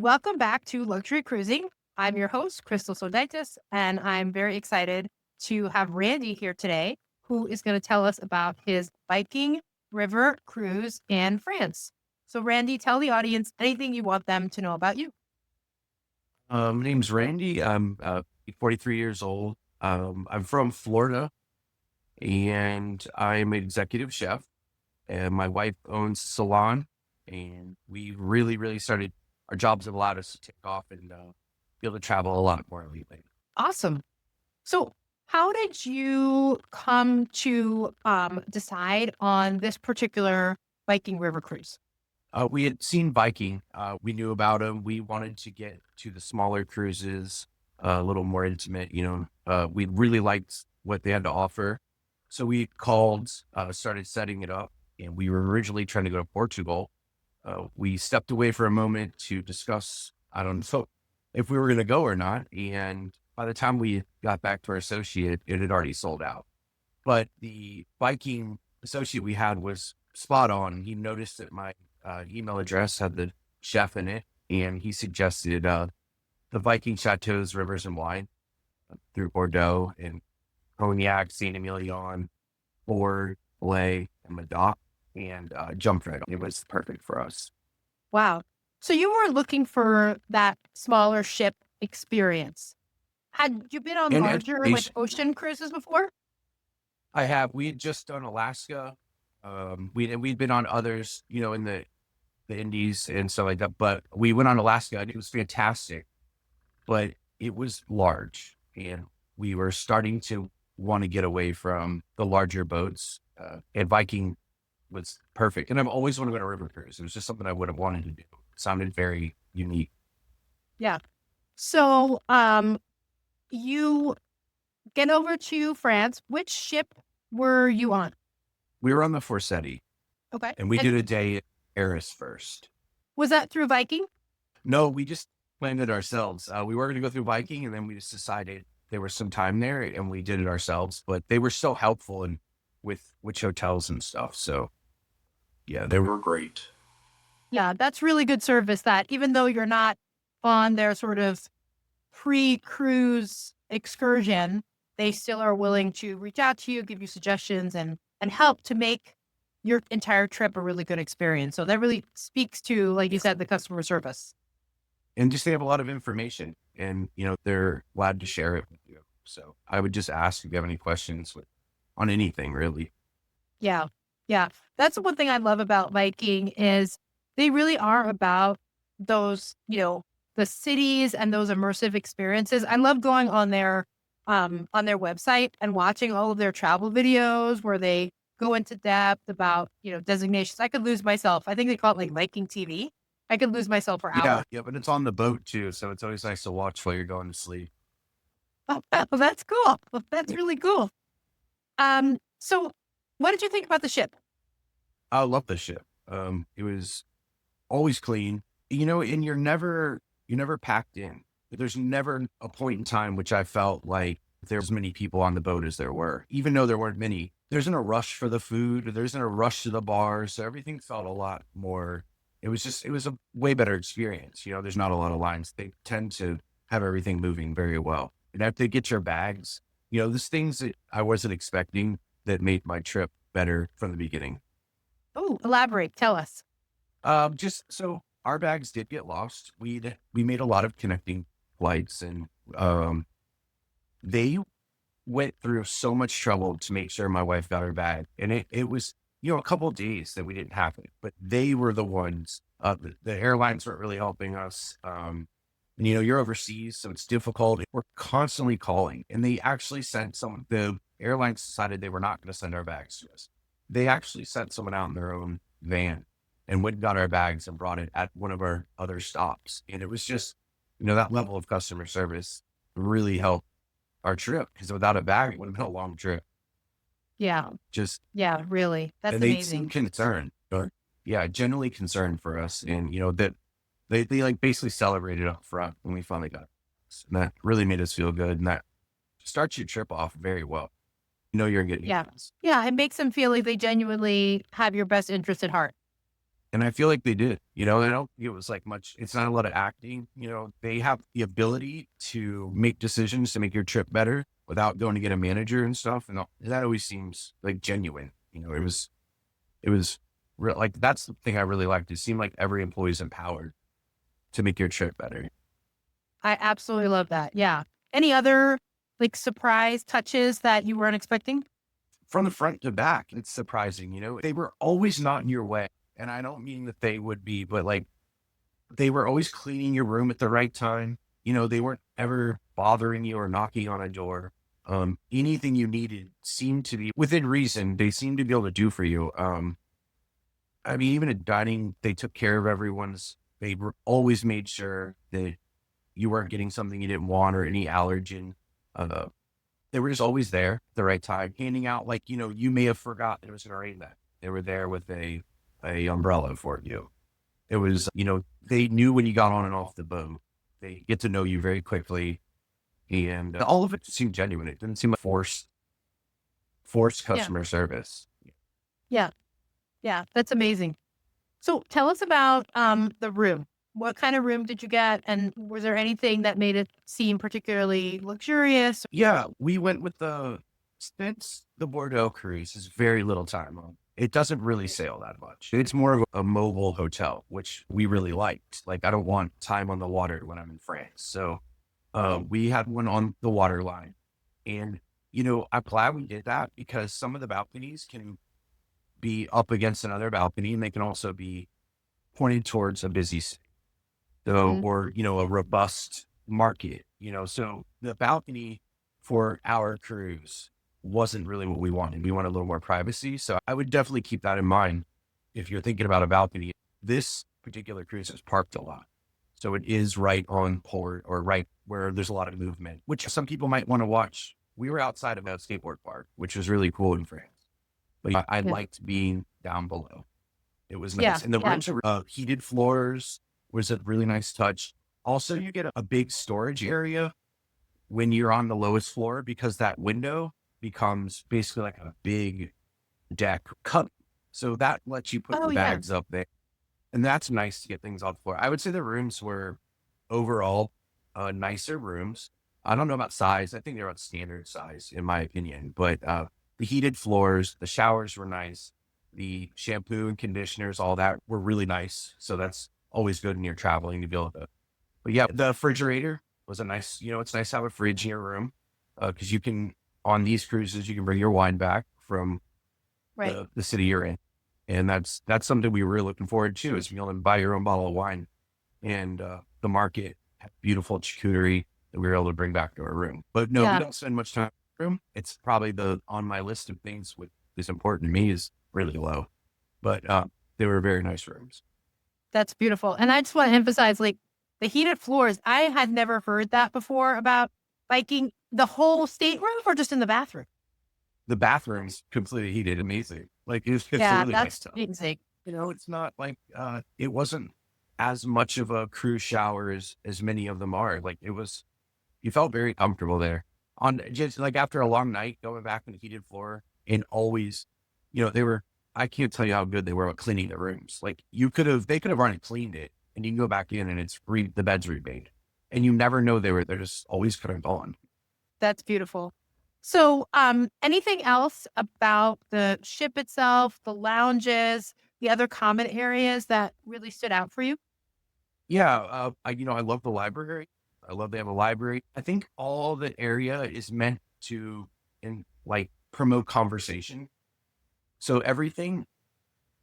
Welcome back to Luxury Cruising. I'm your host, Crystal Sodaitis, and I'm very excited to have Randy here today, who is going to tell us about his Viking river cruise in France. So, Randy, tell the audience anything you want them to know about you. My name's Randy. I'm 43 years old. I'm from Florida and I'm an executive chef. And my wife owns a salon. And we really started, our jobs have allowed us to take off and be able to travel a lot more lately. Awesome. So, how did you come to decide on this particular Viking river cruise? We had seen Viking. We knew about them. We wanted to get to the smaller cruises, a little more intimate. We really liked what they had to offer. So we called, started setting it up, and we were originally trying to go to Portugal. We stepped away for a moment to discuss, I don't know if we were going to go or not. And by the time we got back to our associate, it had already sold out. But the Viking associate we had was spot on. He noticed that my email address had the chef in it, and he suggested the Viking Châteaux, Rivers and Wine through Bordeaux and Cognac, Saint Emilion, Bordeaux, and Medoc, and jumped right on. It was perfect for us. Wow. So, you were looking for that smaller ship experience. Had you been on And larger, like, education, ocean cruises before? we had just done Alaska. We'd been on others, in the Indies and stuff like that. But we went on Alaska and it was fantastic, but it was large and we were starting to want to get away from the larger boats. And Viking was perfect. And I've always wanted to go on a river cruise. It was just something I would have wanted to do. It sounded very unique. Yeah. So, you get over to France. Which ship were you on? We were on the Forseti Okay. and we And did a day at Paris first. was that through Viking? No, we just planned it ourselves. We were going to go through Viking, and then we just decided there was some time there, and we did it ourselves. But they were so helpful and with which hotels and stuff. So yeah, they were great. Yeah, that's really good service that even though you're not on their sort of pre-cruise excursion, they still are willing to reach out to you, give you suggestions and help to make your entire trip a really good experience. So that really speaks to, like you said, the customer service. And just they have a lot of information, and they're glad to share it with you. So I would just ask if you have any questions on anything really. Yeah. Yeah. That's one thing I love about Viking is they really are about those, the cities and those immersive experiences. I love going on their website and watching all of their travel videos where they go into depth about, designations. I could lose myself. I think they call it like Viking TV. I could lose myself for Yeah, hours. yeah, but it's on the boat too, so it's always nice to watch while you're going to sleep. Oh, well, that's cool. Well, that's really cool. So what did you think about the ship? I love the ship. It was always clean, and you're never packed in. There's never a point in time which I felt like there's as many people on the boat as there were, even though there weren't many. There isn't a rush for the food. There isn't a rush to the bar. So everything felt a lot more. It was a way better experience. There's not a lot of lines. They tend to have everything moving very well. And after they get your bags, there's things that I wasn't expecting that made my trip better from the beginning. Oh, elaborate. Tell us. Just so our bags did get lost. We made a lot of connecting flights, and they went through so much trouble to make sure my wife got her bag. And it was, a couple of days that we didn't have it, but they were the ones, the airlines weren't really helping us. And you're overseas, so it's difficult. We're constantly calling, and they actually sent the airlines decided they were not going to send our bags to us. They actually sent someone out in their own van and went and got our bags and brought it at one of our other stops. And it was just, that level of customer service really helped our trip, because without a bag, it would have been a long trip. Yeah. Just, Yeah, really. That's and they seemed amazing. concerned, or yeah, genuinely concerned for us. And, that they like basically celebrated up front when we finally got it. And that really made us feel good. And that starts your trip off very well. You're in good Yeah. hands. Yeah. It makes them feel like they genuinely have your best interest at heart. And I feel like they did, I don't think it was like much, it's not a lot of acting, they have the ability to make decisions to make your trip better without going to get a manager and stuff. And that always seems like genuine. It was real. Like, that's the thing I really liked. It seemed like every employee is empowered to make your trip better. I absolutely love that. Yeah. Any other like surprise touches that you weren't expecting? From the front to back, it's surprising, they were always not in your way. And I don't mean that they would be, but like, they were always cleaning your room at the right time. They weren't ever bothering you or knocking on a door. Anything you needed seemed to be within reason. They seemed to be able to do for you. I mean, even at dining, they took care of everyone's. They were always made sure that you weren't getting something you didn't want or any allergen. Uh, they were just always there at the right time, handing out, like, you may have forgotten it was going to rain that. They were there with a umbrella for you. It was, they knew when you got on and off the boat. They get to know you very quickly. And all of it seemed genuine. It didn't seem like forced Yeah. customer service. Yeah. Yeah. That's amazing. So tell us about the room. What kind of room did you get? And was there anything that made it seem particularly luxurious? Yeah, we went with since the Bordeaux cruise is very little time on. It doesn't really sail that much. It's more of a mobile hotel, which we really liked. Like, I don't want time on the water when I'm in France. So we had one on the water line. And, I'm glad we did that because some of the balconies can be up against another balcony and they can also be pointed towards a busy city. So, Mhm. or, a robust market, so the balcony for our cruise wasn't really what we wanted. We wanted a little more privacy. So I would definitely keep that in mind if you're thinking about a balcony. This particular cruise is parked a lot. So it is right on port or right where there's a lot of movement, which some people might want to watch. We were outside of a skateboard park, which was really cool in France. But yeah, I Yeah. liked being down below. It was Yeah. nice. And the Yeah. rooms are heated floors was a really nice touch. Also, you get a big storage area when you're on the lowest floor because that window becomes basically like a big deck cup. So that lets you put Oh, your yeah. bags up there. And that's nice to get things off the floor. I would say the rooms were overall nicer rooms. I don't know about size. I think they're about standard size in my opinion, but the heated floors, the showers were nice. The shampoo and conditioners, all that were really nice. So that's always good when you're traveling to be able to. But yeah, the refrigerator was a nice, it's nice to have a fridge in your room because you can, on these cruises, you can bring your wine back from Right. the city you're in. And that's something we were looking forward to is being able to buy your own bottle of wine. And the market had beautiful charcuterie that we were able to bring back to our room. But no, we Yeah. don't spend much time in the room. It's probably on my list of things with is important to me is really low. But they were very nice rooms. That's beautiful. And I just want to emphasize like the heated floors. I had never heard that before about biking the whole stateroom or just in the bathroom. The bathrooms completely heated, amazing. Like it's a Yeah. really nice That's stuff. amazing. It's not like it wasn't as much of a cruise shower as many of them are. Like it was you felt very comfortable there. On just like after a long night, going back on the heated floor and always, they were, I can't tell you how good they were at cleaning the rooms. Like they could have already cleaned it and you can go back in and the bed's remade. And you never know they're just always kind of gone. That's beautiful. So, anything else about the ship itself, the lounges, the other common areas that really stood out for you? Yeah. I love the library. I love they have a library. I think all the area is meant to like promote conversation. So everything,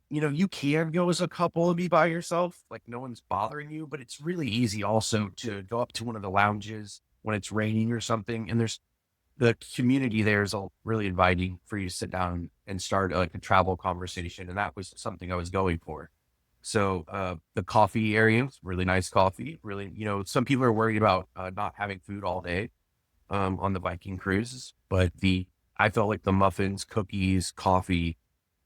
you can go as a couple and be by yourself, like no one's bothering you, but it's really easy also to go up to one of the lounges when it's raining or something. And there's the community there is all really inviting for you to sit down and start like a travel conversation. And that was something I was going for. So the coffee area was really nice coffee. Really, some people are worried about not having food all day on the Viking cruises, but I felt like the muffins, cookies, coffee,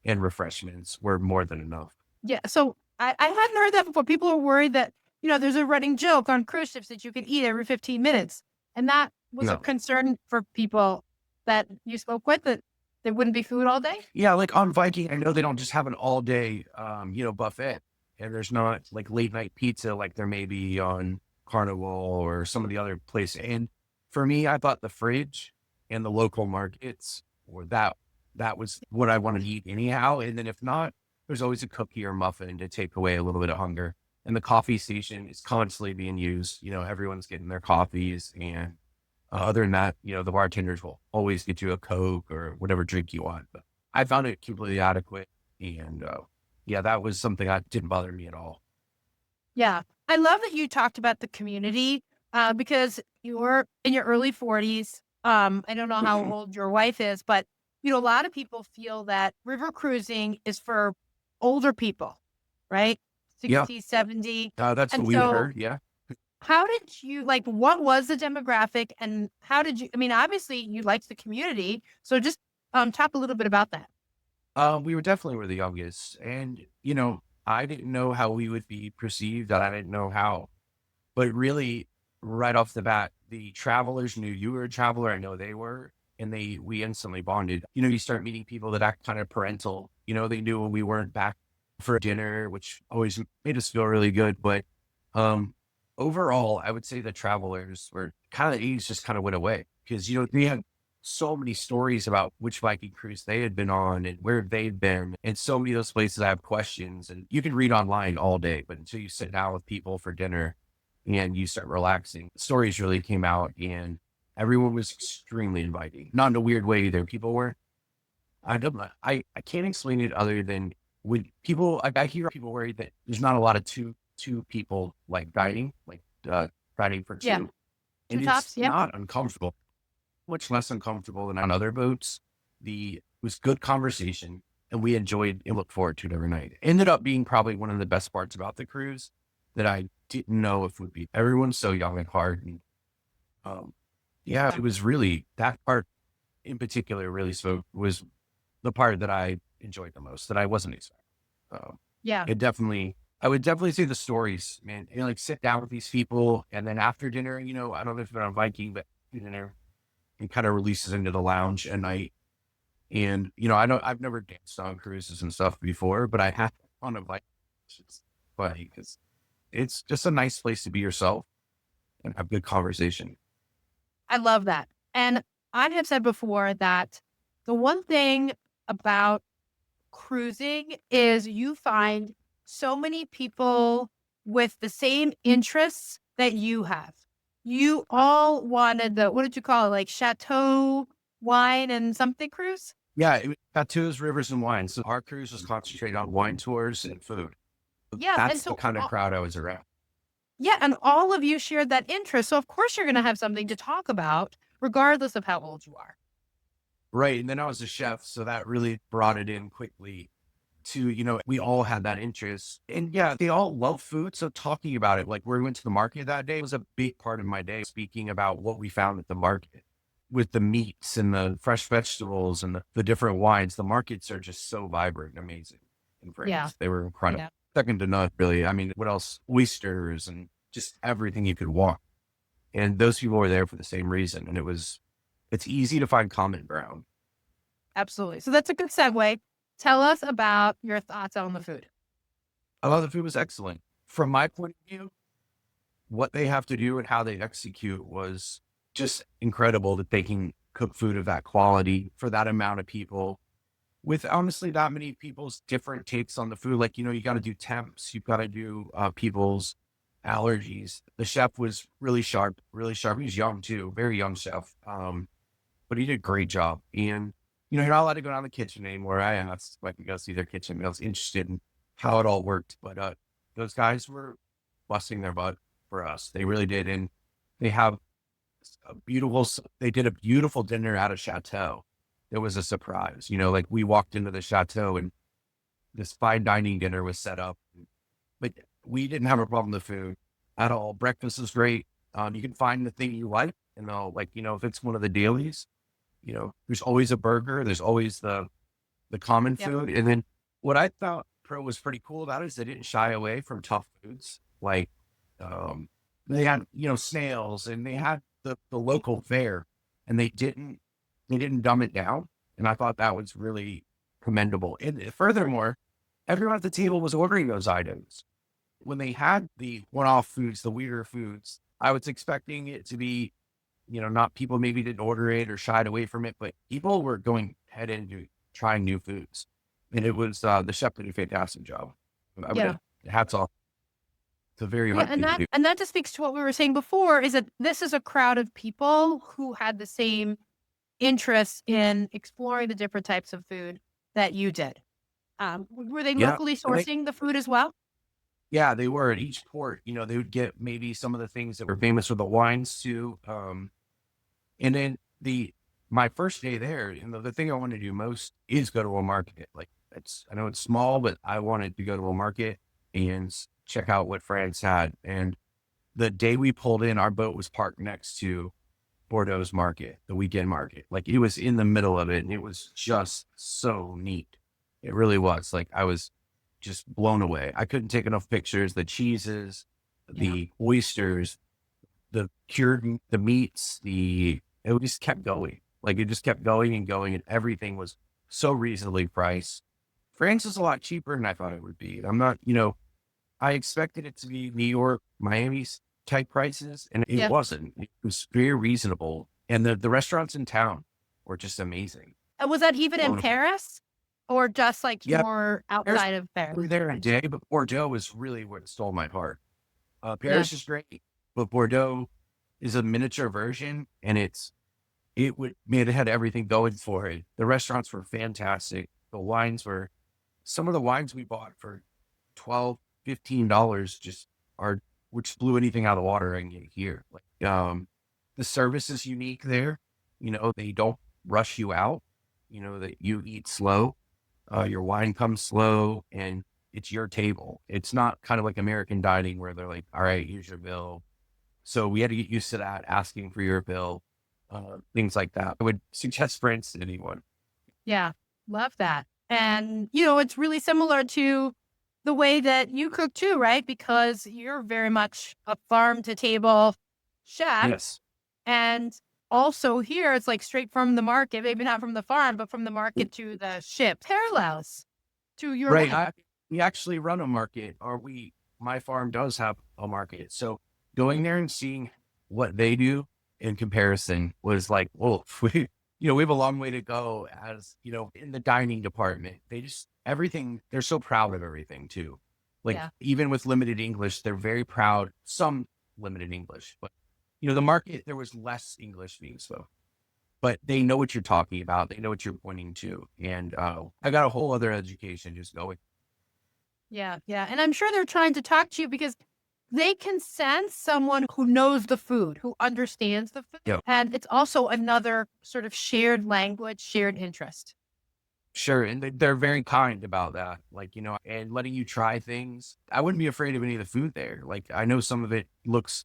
and refreshments were more than enough. Yeah. So I hadn't heard that before. People are worried that, there's a running joke on cruise ships that you can eat every 15 minutes. And that was a No. concern for people that you spoke with, that there wouldn't be food all day. Yeah, like on Viking, I know they don't just have an all day, buffet. and there's not like late night pizza like there may be on Carnival or some of the other places. And for me, I thought the fridge and the local markets or that was what I wanted to eat anyhow. And then if not, there's always a cookie or muffin to take away a little bit of hunger. And the coffee station is constantly being used. Everyone's getting their coffees. And other than that, the bartenders will always get you a Coke or whatever drink you want. But I found it completely adequate. And yeah, that was something that didn't bother me at all. Yeah. I love that you talked about the community because you're in your early 40s. I don't know how old your wife is, but a lot of people feel that river cruising is for older people, right? Yeah, 60, 70. that's what And we so heard. Yeah. how did you like what was the demographic and how did you I mean, obviously you liked the community. So just talk a little bit about that. We were the youngest, and I didn't know how we would be perceived, and I didn't know how. But really, right off the bat, the travelers knew you were a traveler. I know they were, and we instantly bonded. You start meeting people that act kind of parental. They knew when we weren't back for dinner, which always made us feel really good. But um, overall, I would say the travelers were kind of age just kind of went away because they had so many stories about which Viking cruise they had been on and where they'd been, and so many of those places I have questions. And you can read online all day, but until you sit down with people for dinner and you start relaxing, stories really came out, and everyone was extremely inviting. Not in a weird way either. People were. I don't know. I can't explain it other than when people. I hear people worry that there's not a lot of two people like dining, like dining for Yeah. two, Two and it's tops. Yep. not uncomfortable. Much less uncomfortable than on other boats. It was good conversation, and we enjoyed and looked forward to it every night. Ended up being probably one of the best parts about the cruise that I didn't know if would be. Everyone's so young at heart, and um, yeah, it was really that part in particular really was the part that I enjoyed the most that I wasn't expecting. Um, Yeah. I would definitely say the stories, man. Like sit down with these people, and then after dinner, I don't know if you've been on Viking, but after dinner and kind of releases into the lounge at night. And I've never danced on cruises and stuff before, but I have on a Viking. It's funny because it's just a nice place to be yourself and have good conversation. I love that. And I have said before that the one thing about cruising is you find so many people with the same interests that you have. You all wanted what did you call it? Like Chateau wine and something cruise? Yeah, tattoos, rivers, and wine. So our cruise was concentrated on wine tours and food. Yeah. And That's the so, kind of crowd I was around. yeah. And all of you shared that interest. So, of course, you're going to have something to talk about, regardless of how old you are. Right. And then I was a chef, so that really brought it in quickly to, we all had that interest. And yeah, they all love food. So talking about it, like where we went to the market that day was a big part of my day, speaking about what we found at the market with the meats and the fresh vegetables and the different wines. The markets are just so vibrant and amazing in Yeah. France. They were incredible. Yeah. Second to none, really. I mean, what else? Oysters and just everything you could want. And those people were there for the same reason. And it's easy to find common ground. Absolutely. So, that's a good segue. Tell us about your thoughts on the food. I thought the food was excellent. From my point of view, what they have to do and how they execute was just incredible that they can cook food of that quality for that amount of people with honestly that many people's different takes on the food. Like, you got to do temps, you've got to do people's allergies. The chef was really sharp, really sharp. He was young too, very young chef. But he did a great job. And, you're not allowed to go down the kitchen anymore. I asked if I could go see their kitchen. I was interested in how it all worked. But those guys were busting their butt for us. They really did. And they have they did a beautiful dinner at a chateau. It was a surprise. Like we walked into the chateau and this fine dining dinner was set up. But we didn't have a problem with food at all. Breakfast was great. You can find the thing you like. And they'll if it's one of the dailies, there's always a burger. There's always the common Yep. food. And then what I thought Pro was pretty cool about it is they didn't shy away from tough foods. Like, they had, snails, and they had the local fare, and they didn't dumb it down. And I thought that was really commendable. And furthermore, everyone at the table was ordering those items. when they had the one-off foods, the weirder foods, I was expecting it to be, not people maybe didn't order it or shied away from it, but people were going head into trying new foods. And it was the chef did a fantastic job. I would Yeah. have hats off. It's a very Yeah, hard and thing to that do. and that just speaks to what we were saying before, is that this is a crowd of people who had the same interest in exploring the different types of food that you did. Were they Yeah. locally And they, sourcing the food as well? yeah, they were at each port, they would get maybe some of the things that were famous for the wines too. And then my first day there, the thing I want to do most is go to a market. Like I know it's small, but I wanted to go to a market and check out what France had. And the day we pulled in, our boat was parked next to Bordeaux's market, the weekend market. Like it was in the middle of it, and it was just so neat. It really was. Like I was just blown away. I couldn't take enough pictures. The cheeses, Yeah. the oysters, the meats, it just kept going. Like it just kept going and going, and everything was so reasonably priced. France is a lot cheaper than I thought it would be. I'm not, I expected it to be New York, Miami's type prices, and it Yeah. wasn't. It was very reasonable. And the restaurants in town were just amazing. And was that even in Wonderful. Paris or just like Yeah, more Paris outside of Paris? we were there a day, but Bordeaux was really what stole my heart. Yeah. Paris is great, but Bordeaux is a miniature version, and it had everything going for it. The restaurants were fantastic. Some of the wines we bought for 12, $15 just are, which blew anything out of the water I can get here. Like, the service is unique there. They don't rush you out, that you eat slow. Your wine comes slow and it's your table. It's not kind of like American dining where they're like, all right, here's your bill. So we had to get used to that, asking for your bill, things like that. I would suggest France to anyone. Yeah. Love that. And, it's really similar to the way that you cook too, right? Because you're very much a farm to table chef. Yes. And also here, it's like straight from the market, maybe not from the farm, but from the market to the ship. Parallels to your Right. life. We actually run a market, my farm does have a market. So going there and seeing what they do in comparison was like, well, we have a long way to go in the dining department. They're so proud of everything too. Like Yeah. even with limited English, they're very proud, some limited English, but the market, there was less English being spoken. But they know what you're talking about. They know what you're pointing to. And I got a whole other education just going. Yeah. Yeah. And I'm sure they're trying to talk to you because they can sense someone who knows the food, who understands the food. Yeah, And it's also another sort of shared language, shared interest. sure. And they're very kind about that. Like, and letting you try things. I wouldn't be afraid of any of the food there. Like, I know some of it looks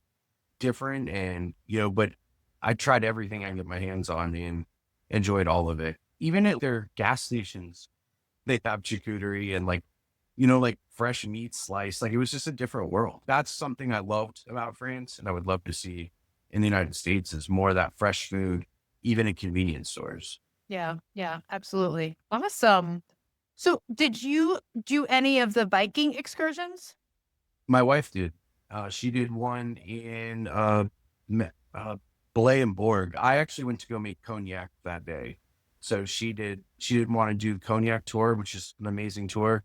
different and, but I tried everything I can get my hands on and enjoyed all of it. Even at their gas stations, they have charcuterie and like fresh meat sliced. Like it was just a different world. That's something I loved about France, and I would love to see in the United States is more of that fresh food, even in convenience stores. Yeah. Yeah. Absolutely. Awesome. So did you do any of the Viking excursions? My wife did. She did one in Me- uh, Belay and Borg. I actually went to go make cognac that day. So she did. She didn't want to do the cognac tour, which is an amazing tour.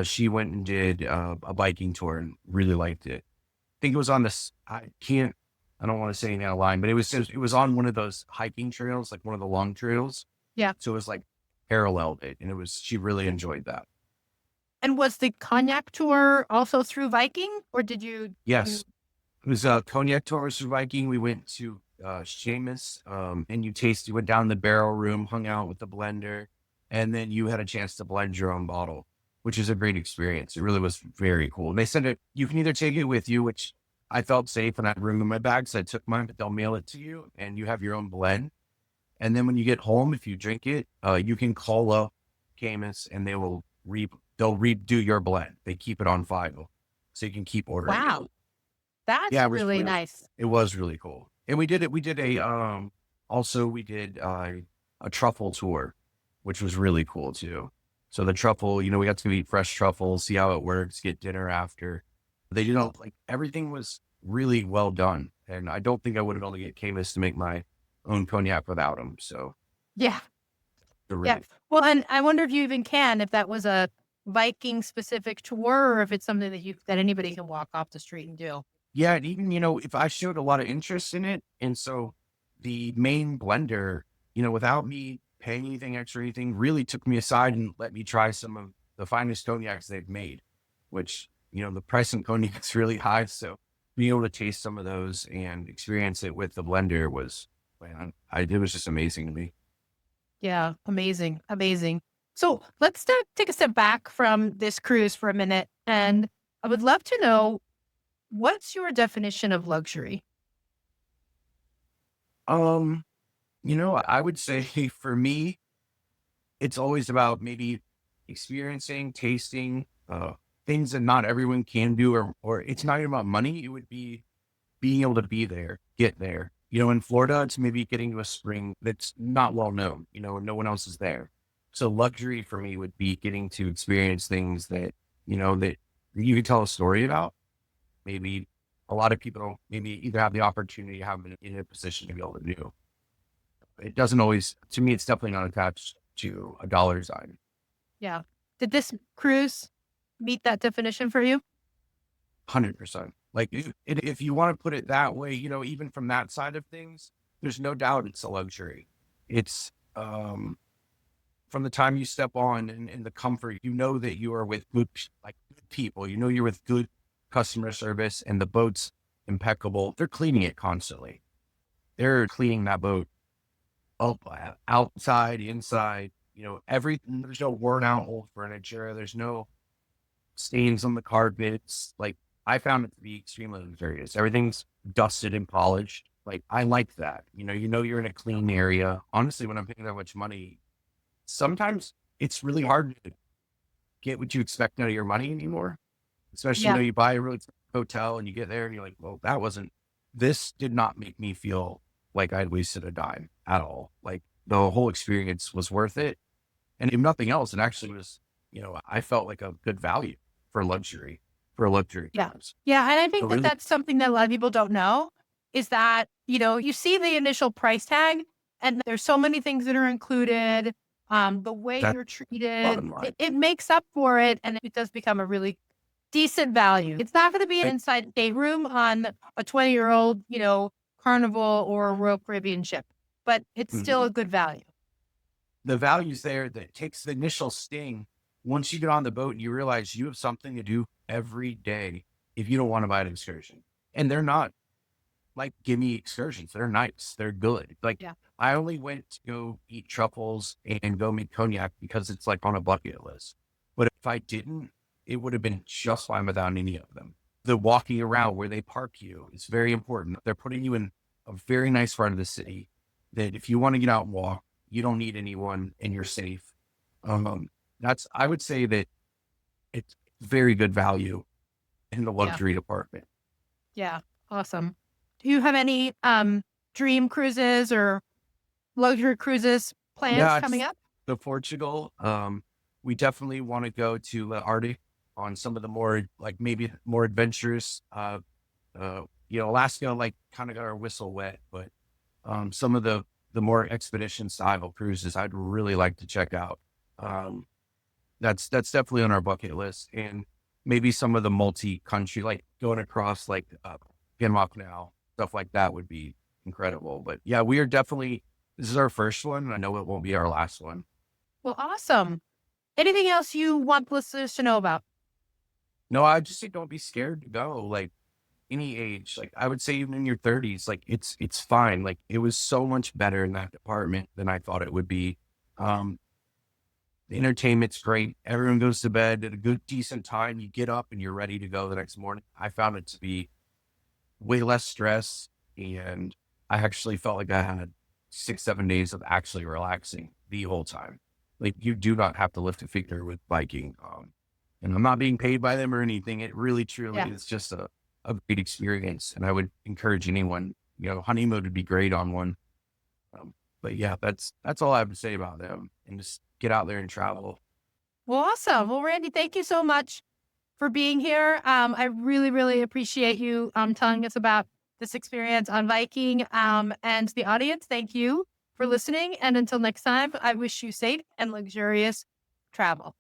She went and did a biking tour and really liked it. I think it was on this. I don't want to say anything out of line, but it was on one of those hiking trails, like one of the long trails. Yeah. So it was like paralleled it, and she really enjoyed that. And was the cognac tour also through Viking or did you? Yes, it was a cognac tour with Viking. We went to Seamus, and you went down the barrel room, hung out with the blender, and then you had a chance to blend your own bottle, which is a great experience. It really was very cool. And they said you can either take it with you, which I felt safe and I had room in my bag, so I took mine, but they'll mail it to you and you have your own blend. And then when you get home, if you drink it, you can call up Camus and they'll redo your blend. They keep it on file, so you can keep ordering it. Wow. That's Yeah, really nice. it was really cool. And we did it. Also we did a truffle tour, which was really cool too. So the truffle, we got to eat fresh truffles, see how it works, get dinner after. They did all like everything was really well done. And I don't think I would have been able to get Camus to make my own cognac without him. So Yeah. they're Yeah. really Well, and I wonder if you even can, if that was a Viking specific tour or if it's something that anybody can walk off the street and do. yeah, and even, if I showed a lot of interest in it, and so the main blender, without me paying anything extra or anything, really took me aside and let me try some of the finest cognacs they've made, which, the price in cognac is really high. So being able to taste some of those and experience it with the blender was, man, it was just amazing to me. Yeah. Amazing. Amazing. So let's take a step back from this cruise for a minute. And I would love to know, what's your definition of luxury? Um, I would say for me, it's always about maybe experiencing, tasting, things that not everyone can do, or it's not even about money. It would be being able to be there, get there. In Florida, it's maybe getting to a spring that's not well known, and no one else is there. So luxury for me would be getting to experience things that, that you could tell a story about. Maybe a lot of people don't maybe either have the opportunity to have been in a position to be able to do. It doesn't always, to me, it's definitely not attached to a dollar sign. Yeah. Did this cruise meet that definition for you? 100%. Like, if you want to put it that way, even from that side of things, there's no doubt it's a luxury. It's, from the time you step on and the comfort, that you are with good people, you're with good customer service, and the boat's impeccable. They're cleaning it constantly. They're cleaning that boat up, outside, inside, everything. There's no worn out old furniture. There's no stains on the carpets. Like, I found it to be extremely luxurious. Everything's dusted and polished. Like, I like that. You're in a clean area. Honestly, when I'm paying that much money, sometimes it's really hard to get what you expect out of your money anymore. Especially, Yeah. you buy a really expensive hotel and you get there and you're like, well, this did not make me feel like I'd wasted a dime at all. Like, the whole experience was worth it. And if nothing else, it actually was, I felt like a good value for luxury, for a luxury Yeah. cruise. Yeah, and I So think that really, that's something that a lot of people don't know is that, you see the initial price tag and there's so many things that are included. The way that's you're treated, bottom line. it makes up for it and it does become a really decent value. It's not going to be an Right? inside stateroom on a 20-year-old, Carnival or a Royal Caribbean ship, but it's still Mhm. a good value. The values there that takes the initial sting. Once you get on the boat and you realize you have something to do every day if you don't want to buy an excursion. And they're not like gimme excursions. They're nice. They're good. Like, Yeah. I only went to go eat truffles and go make cognac because it's like on a bucket list. But if I didn't, it would have been just fine without any of them. The walking around where they park you is very important. They're putting you in a very nice part of the city that if you want to get out and walk, you don't need anyone and you're safe. I would say that it's very good value in the Yeah. luxury department. Yeah. Awesome. Do you have any dream cruises or luxury cruises plans Yeah, coming it's up? the Portugal. We definitely want to go to the Arctic on some of the more like maybe more adventurous. Alaska like kind of got our whistle wet, but some of the more expedition style cruises I'd really like to check out. Um, that's definitely on our bucket list, and maybe some of the multi-country like going across like Panama Canal stuff like that would be incredible. But yeah, we are definitely this is our first one, and I know it won't be our last one. Well, awesome. Anything else you want listeners to know about? No, I just say don't be scared to go. Like any age, like I would say even in your 30s, like it's fine. Like it was so much better in that department than I thought it would be. Um, the entertainment's great. Everyone goes to bed at a good decent time. You get up and you're ready to go the next morning. I found it to be way less stress, and I actually felt like I had 6, 7 days of actually relaxing the whole time. Like you do not have to lift a finger with Viking. And I'm not being paid by them or anything. It really truly Yeah. is just a great experience. And I would encourage anyone, honeymoon would be great on one. Um, but yeah, that's all I have to say about them, and just get out there and travel. Well, awesome. Well, Randy, thank you so much for being here. I really, really appreciate you telling us about this experience on Viking. And the audience, thank you for listening. And until next time, I wish you safe and luxurious travel.